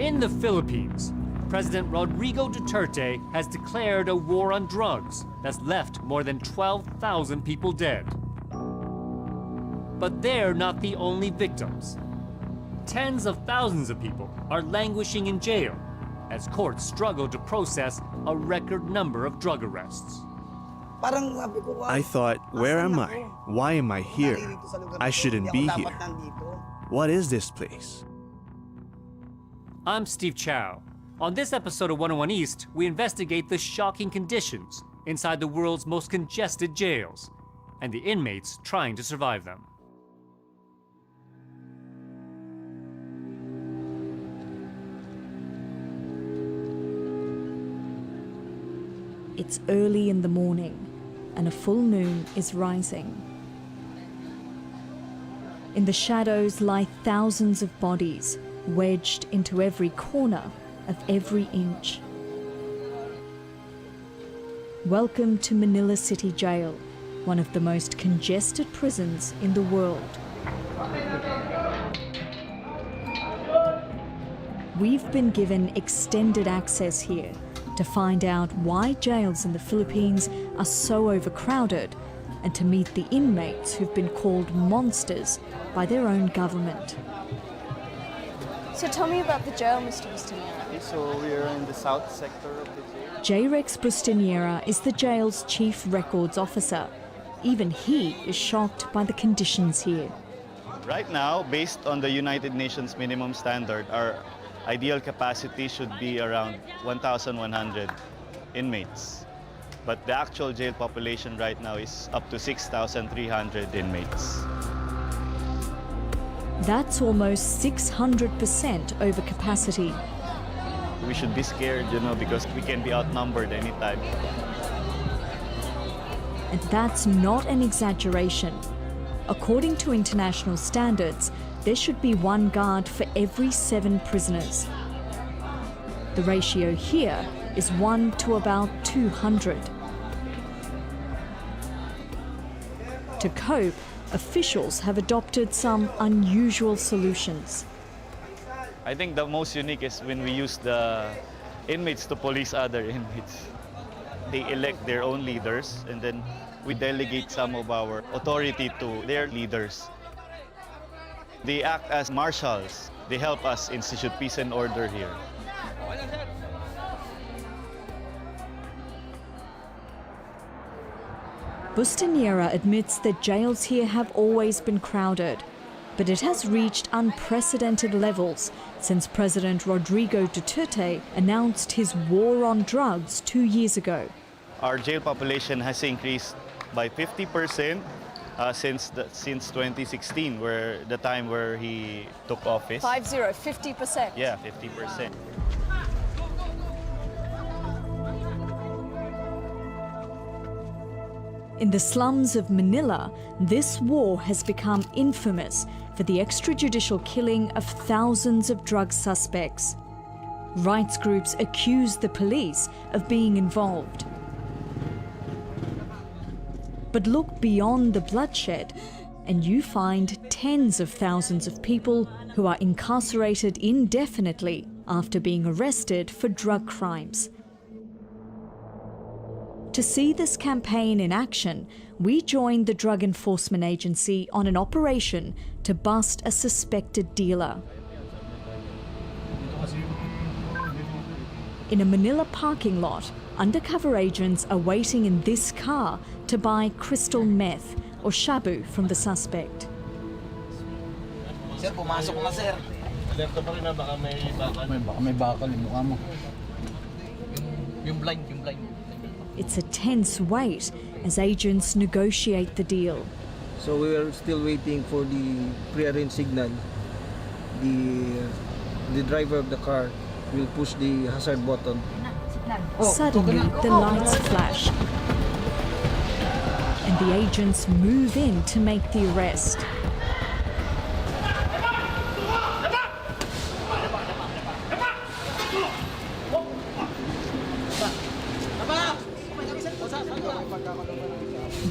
In the Philippines, President Rodrigo Duterte has declared a war on drugs that's left more than 12,000 people dead. But they're not the only victims. Tens of thousands of people are languishing in jail as courts struggle to process a record number of drug arrests. I thought, where am I? Why am I here? I shouldn't be here. What is this place? I'm Steve Chow. On this episode of 101 East, we investigate the shocking conditions inside the world's most congested jails and the inmates trying to survive them. It's early in the morning and a full moon is rising. In the shadows lie thousands of bodies wedged into every corner of every inch. Welcome to Manila City Jail, one of the most congested prisons in the world. We've been given extended access here to find out why jails in the Philippines are so overcrowded and to meet the inmates who've been called monsters by their own government. So tell me about the jail, Mr. Bustinera. So we are in the south sector of the jail. J-Rex Bustinera is the jail's chief records officer. Even he is shocked by the conditions here. Right now, based on the United Nations minimum standard, our ideal capacity should be around 1,100 inmates. But the actual jail population right now is up to 6,300 inmates. That's almost 600% over capacity. We should be scared, because we can be outnumbered anytime. And that's not an exaggeration. According to international standards, there should be one guard for every 7 prisoners. The ratio here is 1 to about 200. To cope, officials have adopted some unusual solutions. I think the most unique is when we use the inmates to police other inmates. They elect their own leaders, and then we delegate some of our authority to their leaders. They act as marshals. They help us institute peace and order here. Bustinera admits that jails here have always been crowded, but it has reached unprecedented levels since President Rodrigo Duterte announced his war on drugs 2 years ago. Our jail population has increased by 50% since 2016, where the time where he took office. 50%? Yeah, 50%. In the slums of Manila, this war has become infamous for the extrajudicial killing of thousands of drug suspects. Rights groups accuse the police of being involved. But look beyond the bloodshed, and you find tens of thousands of people who are incarcerated indefinitely after being arrested for drug crimes. To see this campaign in action, we joined the Drug Enforcement Agency on an operation to bust a suspected dealer. In a Manila parking lot, undercover agents are waiting in this car to buy crystal meth or shabu from the suspect. Sir, pumasok na, sir. Alerto pa rin na baka may bakal yung mukha mo. Yung blind. It's a tense wait as agents negotiate the deal. So we are still waiting for the pre-arranged signal. The driver of the car will push the hazard button. Suddenly, the lights flash, and the agents move in to make the arrest.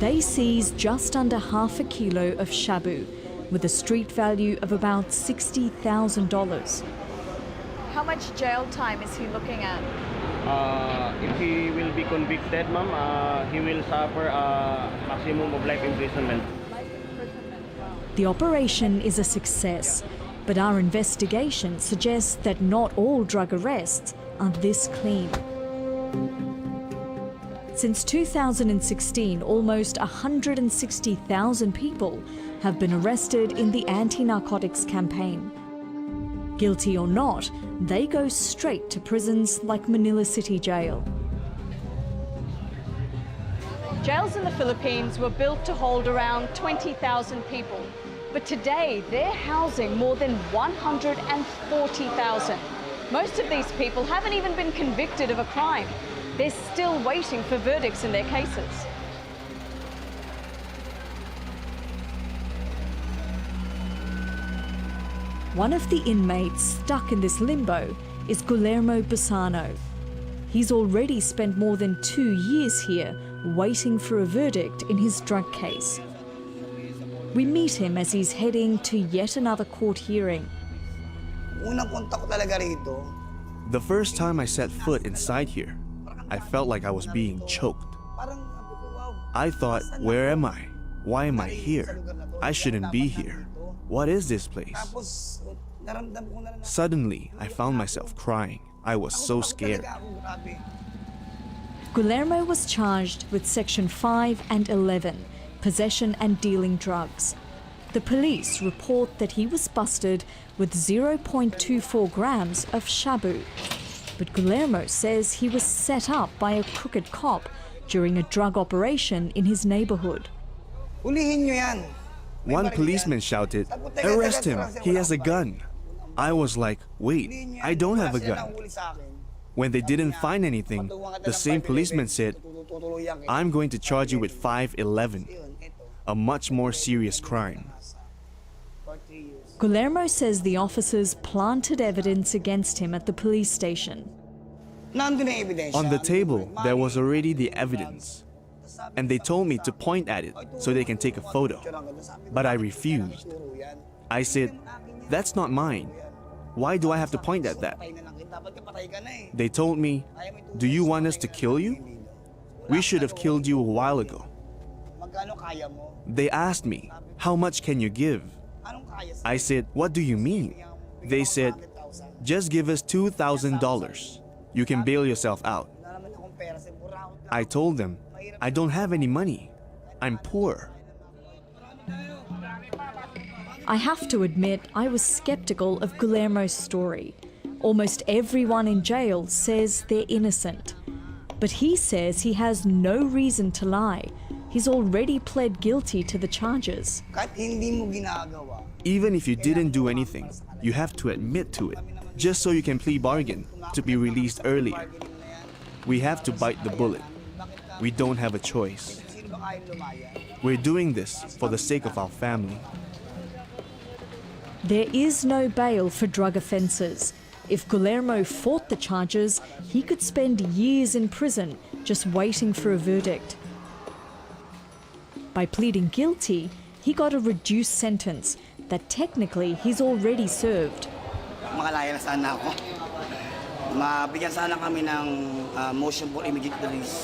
They seize just under half a kilo of shabu, with a street value of about $60,000. How much jail time is he looking at? If he will be convicted, ma'am, he will suffer a maximum of life imprisonment. The operation is a success, but our investigation suggests that not all drug arrests are this clean. Since 2016, almost 160,000 people have been arrested in the anti-narcotics campaign. Guilty or not, they go straight to prisons like Manila City Jail. Jails in the Philippines were built to hold around 20,000 people, but today they're housing more than 140,000. Most of these people haven't even been convicted of a crime. They're still waiting for verdicts in their cases. One of the inmates stuck in this limbo is Guillermo Busano. He's already spent more than 2 years here waiting for a verdict in his drug case. We meet him as he's heading to yet another court hearing. The first time I set foot inside here, I felt like I was being choked. I thought, where am I? Why am I here? I shouldn't be here. What is this place? Suddenly, I found myself crying. I was so scared. Guillermo was charged with Section 5 and 11, possession and dealing drugs. The police report that he was busted with 0.24 grams of shabu. But Guillermo says he was set up by a crooked cop during a drug operation in his neighborhood. One policeman shouted, "Arrest him, he has a gun." I was like, wait, I don't have a gun. When they didn't find anything, the same policeman said, "I'm going to charge you with 511, a much more serious crime." Guillermo says the officers planted evidence against him at the police station. On the table, there was already the evidence, and they told me to point at it so they can take a photo. But I refused. I said, "That's not mine. Why do I have to point at that?" They told me, "Do you want us to kill you? We should have killed you a while ago." They asked me, "How much can you give?" I said, "What do you mean?" They said, "Just give us $2,000. You can bail yourself out." I told them, "I don't have any money. I'm poor." I have to admit, I was skeptical of Guillermo's story. Almost everyone in jail says they're innocent. But he says he has no reason to lie. He's already pled guilty to the charges. Even if you didn't do anything, you have to admit to it, just so you can plea bargain to be released earlier. We have to bite the bullet. We don't have a choice. We're doing this for the sake of our family. There is no bail for drug offences. If Guillermo fought the charges, he could spend years in prison just waiting for a verdict. By pleading guilty, he got a reduced sentence that technically he's already served. Makalaya na sana ako. Mabigyan sana kami ng motion for immediate release.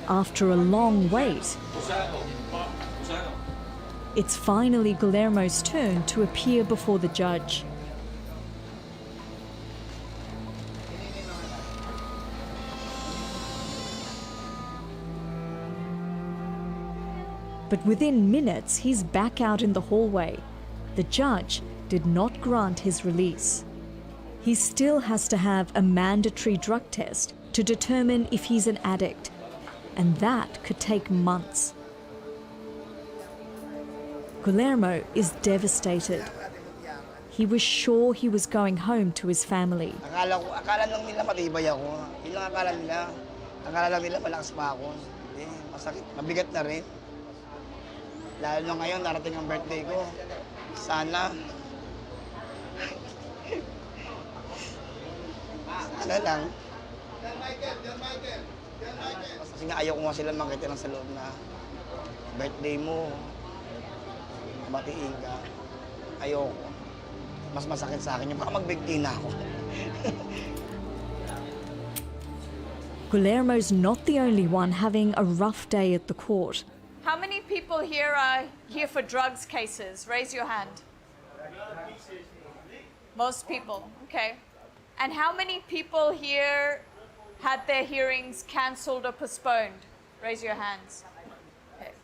After a long wait, it's finally Guillermo's turn to appear before the judge. But within minutes, he's back out in the hallway. The judge did not grant his release. He still has to have a mandatory drug test to determine if he's an addict, and that could take months. Guillermo is devastated. He was sure he was going home to his family. Akala lang nila matibay ako. Yun lang akala nila. Akala lang nila malakas pa ako. Masakit, mabigat na rin. Lalo na ngayon, narating ang birthday ko. Sana lang. Kasi nga ayaw ko nga sila makita lang sa loob na birthday mo, batiin ka. Ayoko. mas masakit sa akin yung baka magbigti na ako. Guillermo's not the only one having a rough day at the court. How many people here are here for drugs cases? Raise your hand. Most people, okay. And how many people here had their hearings cancelled or postponed? Raise your hands. Okay.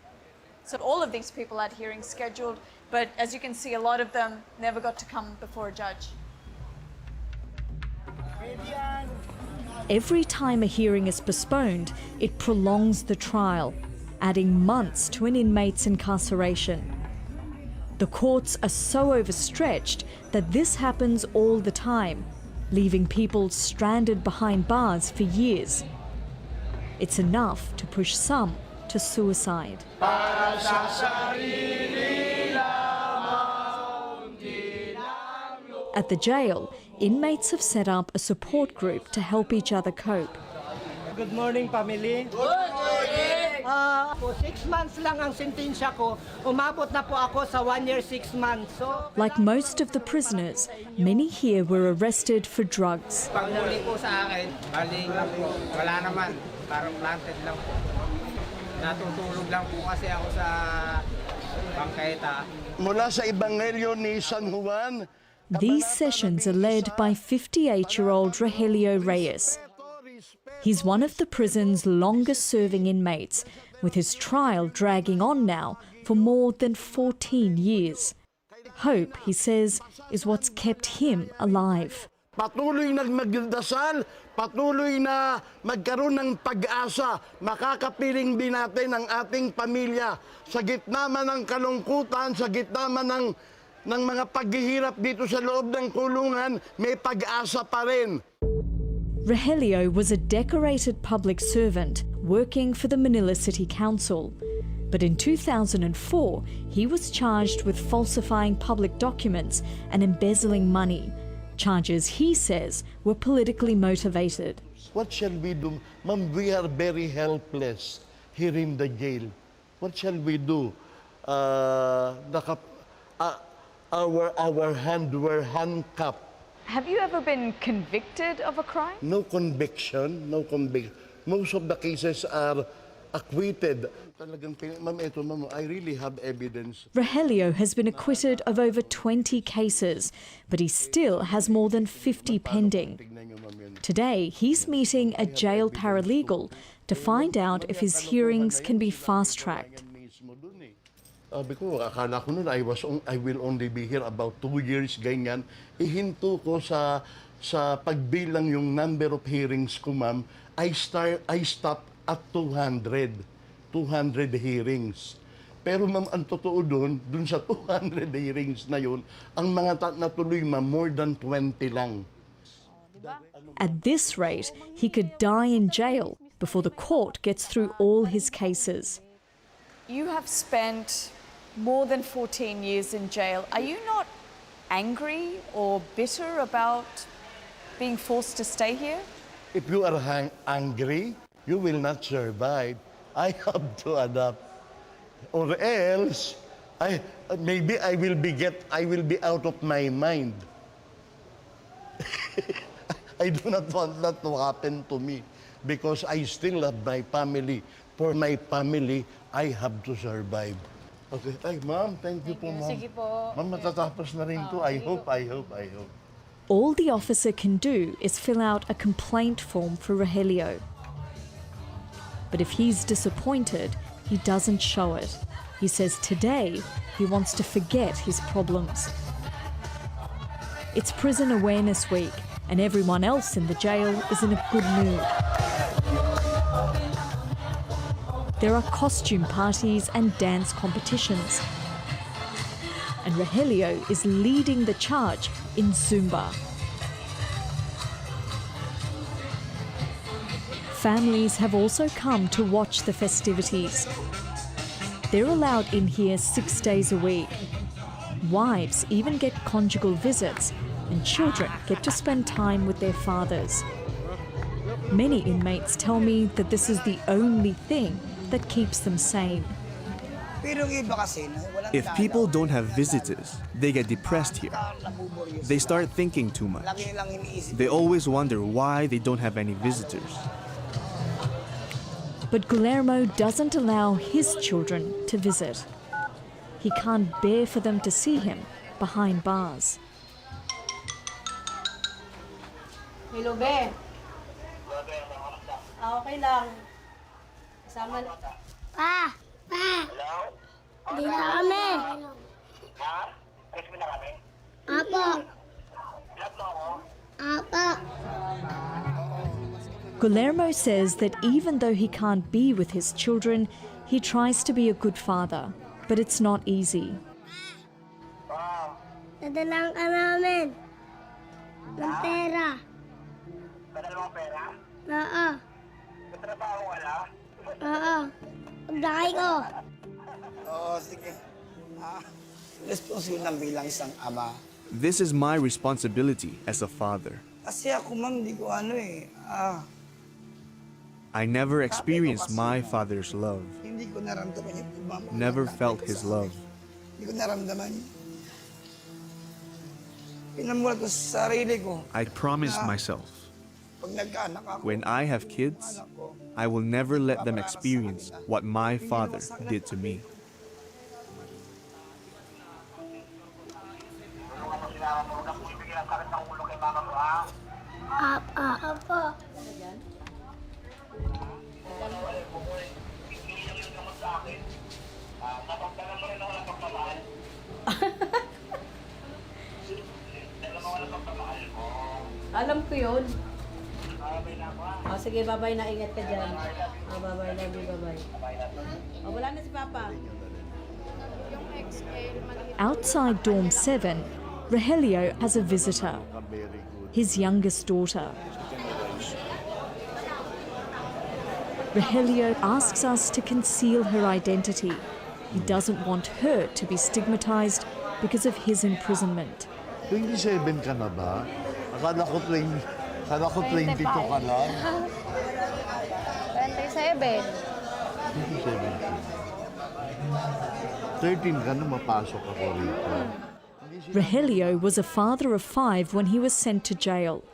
So all of these people had hearings scheduled, but as you can see, a lot of them never got to come before a judge. Every time a hearing is postponed, it prolongs the trial, adding months to an inmate's incarceration. The courts are so overstretched that this happens all the time, leaving people stranded behind bars for years. It's enough to push some to suicide. At the jail, inmates have set up a support group to help each other cope. Good morning, family. Good morning! 6 months lang ang sentensya ko. Umabot na po ako sa 1 year, 6 months. So, Like most of the prisoners, many here were arrested for drugs. paghuli po sa akin, baling lang po. Wala naman. Parang planted lang po. Natutulog lang po kasi ako sa bangketa. Mula sa Ebanghelyo ni San Juan, These sessions are led by 58-year-old Rogelio Reyes. He's one of the prison's longest-serving inmates, with his trial dragging on now for more than 14 years. Hope, he says, is what's kept him alive. patuloy nagmagdasal, patuloy na magkaroon ng pag-asa, makakapiling din natin ang ating pamilya. Sa gitna man ng kalungkutan, sa gitna man ng mga paghihirap dito sa loob ng kulungan, may pag-asa pa rin. Rogelio was a decorated public servant working for the Manila City Council. But in 2004, he was charged with falsifying public documents and embezzling money, charges he says were politically motivated. What shall we do? Ma'am, we are very helpless here in the jail. What shall we do? Our hand were handcuffed. Have you ever been convicted of a crime? No conviction, no conviction. Most of the cases are acquitted. Talagang, ma'am, eto, ma'am, I really have evidence. Rogelio has been acquitted of over 20 cases, but he still has more than 50 pending. Today, he's meeting a jail paralegal to find out if his hearings can be fast-tracked. Sabi ko, akala ko nun, I will only be here about 2 years, ganyan. Ihinto ko sa pagbilang yung number of hearings ko, ma'am. I stop at 200 hearings. Pero ma'am, ang totoo dun sa 200 hearings na yun, ang mga natuloy, ma'am, more than 20 lang. At this rate, he could die in jail before the court gets through all his cases. You have spent more than 14 years in jail. Are you not angry or bitter about being forced to stay here? If you are angry, you will not survive. I have to adapt. Or else, maybe I will be out of my mind. I do not want that to happen to me because I still have my family. For my family, I have to survive. Okay. Ay, ma'am, thank you po, ma'am. Sige po. Ma'am, matatapos na rin to. I hope. All the officer can do is fill out a complaint form for Rogelio. But if he's disappointed, he doesn't show it. He says today he wants to forget his problems. It's Prison Awareness Week, and everyone else in the jail is in a good mood. There are costume parties and dance competitions. And Rogelio is leading the charge in Zumba. Families have also come to watch the festivities. They're allowed in here 6 days a week. Wives even get conjugal visits, and children get to spend time with their fathers. Many inmates tell me that this is the only thing that keeps them sane. Pero yung iba kasi, walang If people don't have visitors, they get depressed here. They start thinking too much. Lagi nilang iniisip. They always wonder why they don't have any visitors. But Guillermo doesn't allow his children to visit. He can't bear for them to see him behind bars. Hello, be. Okay lang. Kasama na. Pa! Hindi na kami. Apo. Apo. Guillermo says that even though he can't be with his children, he tries to be a good father, but it's not easy. Dadalang ka namin. Ng pera. Padala mo pera? Oo. Katrabaho wala? Oo. Pagdakay ko. Oo, sige. Responsible ng bilang isang ama. This is my responsibility as a father. Kasi ako, ma'am, di ko I never experienced my father's love. hindi ko naramdaman yung pagmamahal. Never felt his love. Hindi ko naramdaman. Pinamulat ko sa sarili ko. I promised myself, Pag nagkaanak ako, when I have kids, I will never let them experience what my father did to me. Apo. Alam ko yun. Oh, sige, bye-bye na. Ingat ka dyan. Oh, bye-bye, love you, bye-bye. Oh, wala na si Papa. Outside dorm 7, Rogelio has a visitor, his youngest daughter. Rogelio asks us to conceal her identity. He doesn't want her to be stigmatized because of his imprisonment. 27 ka na ba? Akala ko 22 ka lang. 27. 13 ka na mapasok ako rito. Rogelio was a father of 5 when he was sent to jail.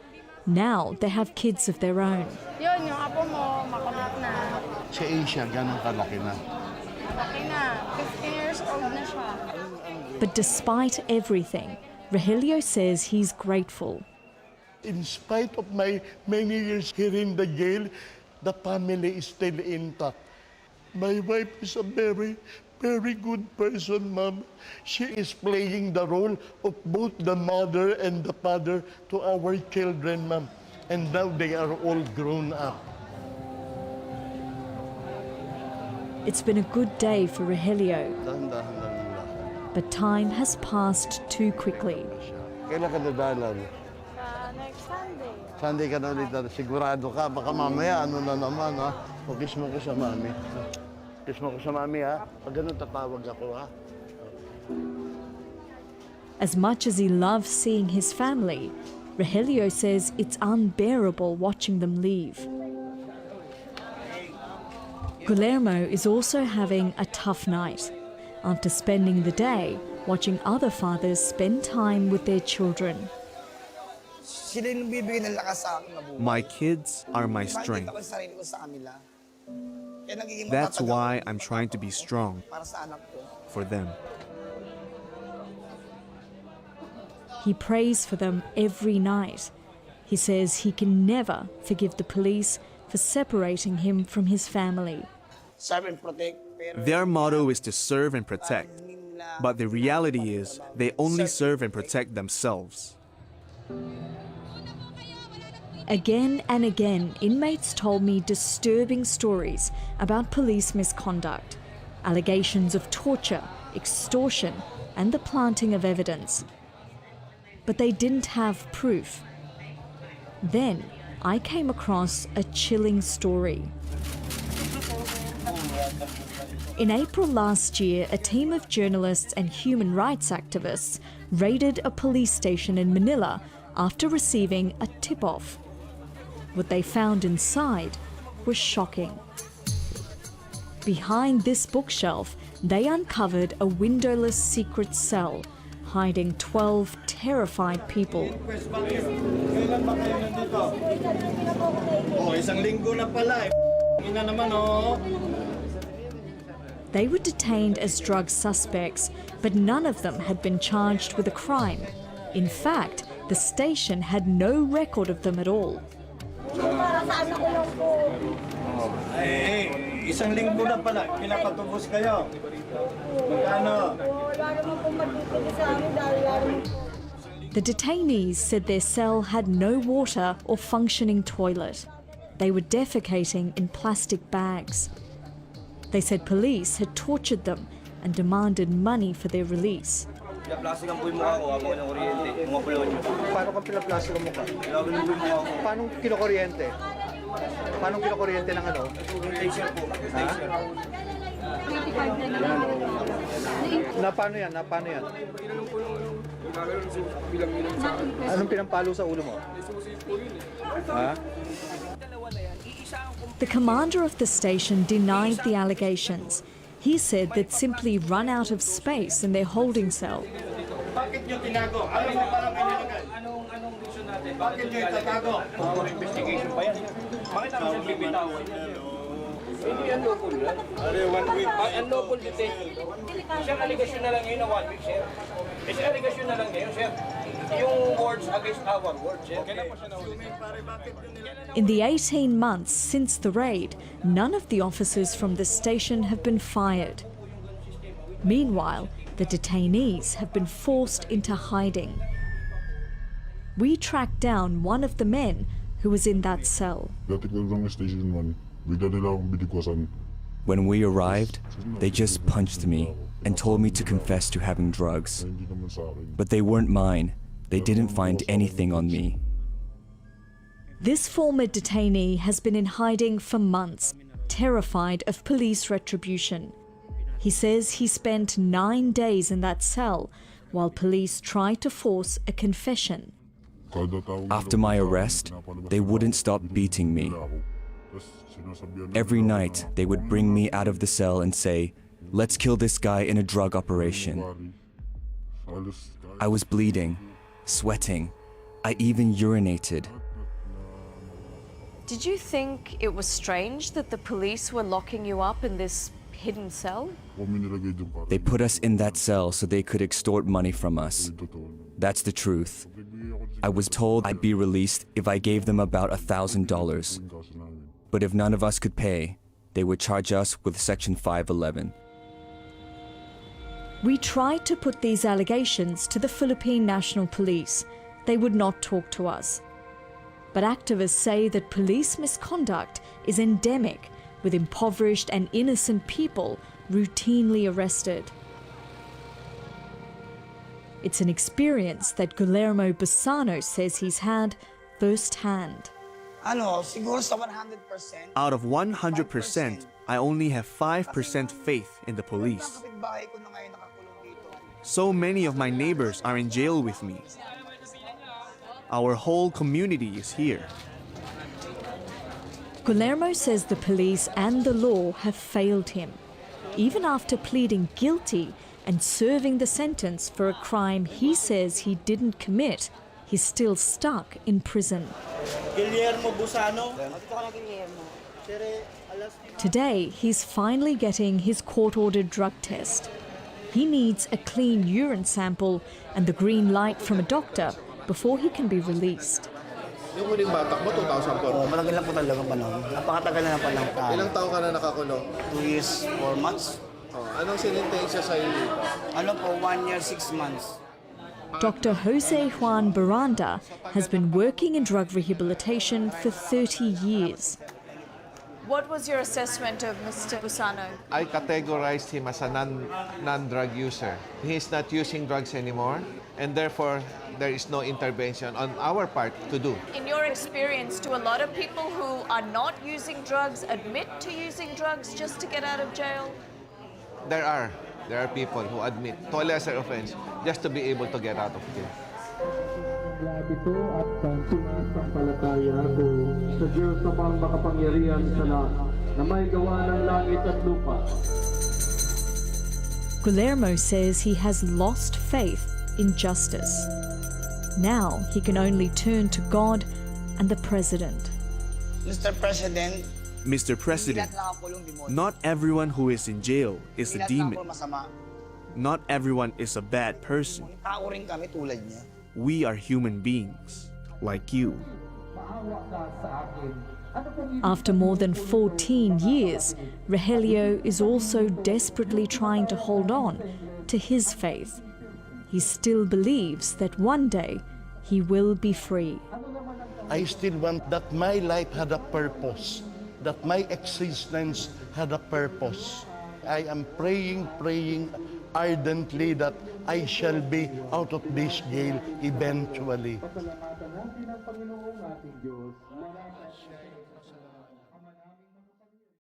Now they have kids of their own. Yun, yung apo mo, makunat na. Si Asia, ganun kalaki na. Malaki na. 15 years old na siya. But despite everything, Rogelio says he's grateful. In spite of my many years here in the jail, the family is still intact. My wife is a very, very good person, ma'am. She is playing the role of both the mother and the father to our children, ma'am. And now they are all grown up. It's been a good day for Rogelio, Dahan-dahan lang lang. but time has passed too quickly. Kailan ka dadalan? Next Sunday. Sunday ka na ulit. Sigurado ka, baka mamaya ano na naman, ha? O kiss mo ko sa mami. Kiss mo ko sa mami, ha? Pag ganun tatawag ako, ha? As much as he loves seeing his family, Rogelio says it's unbearable watching them leave. Guillermo is also having a tough night after spending the day watching other fathers spend time with their children. Sila yung bibigyan ng lakas sa akin na buhay. My kids are my strength. Makikita ko yung sarili ko sa kanila. Kaya nagiging That's matatag why ako I'm trying to be strong para sa anak ko. for them. He prays for them every night. He says he can never forgive the police for separating him from his family. Serve and protect. Pero Their motto is to serve and protect, but the reality is they only serve and protect themselves. Again and again, inmates told me disturbing stories about police misconduct, allegations of torture, extortion, and the planting of evidence. But they didn't have proof. Then I came across a chilling story. In April last year, a team of journalists and human rights activists raided a police station in Manila after receiving a tip-off. What they found inside was shocking. Behind this bookshelf, they uncovered a windowless secret cell hiding 12 terrified people. They were detained as drug suspects, but none of them had been charged with a crime. In fact, the station had no record of them at all. The detainees said their cell had no water or functioning toilet. They were defecating in plastic bags. They said police had tortured them and demanded money for their release. Paano kang pinaplastic ang mukha? Paano kinokuryente? Paano kinokuryente ng ano? Ha? Na paano yan? Na paano yan? Anong pinampalo sa ulo mo? Ha? The commander of the station denied the allegations. He said they'd simply run out of space in their holding cell. Bakit nyo tinago? Alam mo parang pinilagay? Anong reason natin? Bakit nyo itatago? Investigation pa yan. Bakit namin siya bibitawan? Hindi yan local yan. Unlawful detention. Isang allegation na lang yun na 1 week, sir. Isang allegation na lang yun, sir. Yung words against our words, sir. In the 18 months since the raid, none of the officers from the station have been fired. Meanwhile, the detainees have been forced into hiding. We tracked down one of the men who was in that cell. When we arrived, they just punched me and told me to confess to having drugs. But they weren't mine. They didn't find anything on me. This former detainee has been in hiding for months, terrified of police retribution. He says he spent 9 days in that cell while police tried to force a confession. After my arrest, they wouldn't stop beating me. Every night, they would bring me out of the cell and say, "Let's kill this guy in a drug operation." I was bleeding, sweating. I even urinated. Did you think it was strange that the police were locking you up in this hidden cell? They put us in that cell so they could extort money from us. That's the truth. I was told I'd be released if I gave them about $1,000. But if none of us could pay, they would charge us with Section 511. We tried to put these allegations to the Philippine National Police. They would not talk to us. But activists say that police misconduct is endemic, with impoverished and innocent people routinely arrested. It's an experience that Guillermo Bassano says he's had firsthand. Siguro sa 100%. Out of 100%, I only have 5% faith in the police. So many of my neighbors are in jail with me. Our whole community is here. Guillermo says the police and the law have failed him. Even after pleading guilty and serving the sentence for a crime he says he didn't commit, he's still stuck in prison. Today, he's finally getting his court-ordered drug test. He needs a clean urine sample and the green light from a doctor before he can be released. Yung huling batak mo, 2004? Matagal na po talaga panahon. Napakatagal na panahon. Ilang taon ka na nakakulong? 2 years, 4 months. Anong sinintensya sa'yo dito? 1 year, 6 months. Dr. Jose Juan Baranda has been working in drug rehabilitation for 30 years. What was your assessment of Mr. Bassano? I categorized him as a non-drug user. He's not using drugs anymore, and therefore there is no intervention on our part to do. In your experience, do a lot of people who are not using drugs admit to using drugs just to get out of jail? There are people who admit to a lesser offense just to be able to get out of jail. Ito at pananampalataya ko sa Diyos na makapangyarihan sa lahat na may gawa ng langit at lupa. Guillermo says he has lost faith in justice. Now he can only turn to God and the President. Mr. President, Mr. President, not everyone who is in jail is a demon. Not everyone is a bad person. tao rin kami tulad niya. We are human beings, like you. After more than 14 years, Rogelio is also desperately trying to hold on to his faith. He still believes that one day he will be free. I still want that my life had a purpose, that my existence had a purpose. I am praying ardently that I shall be out of this jail eventually.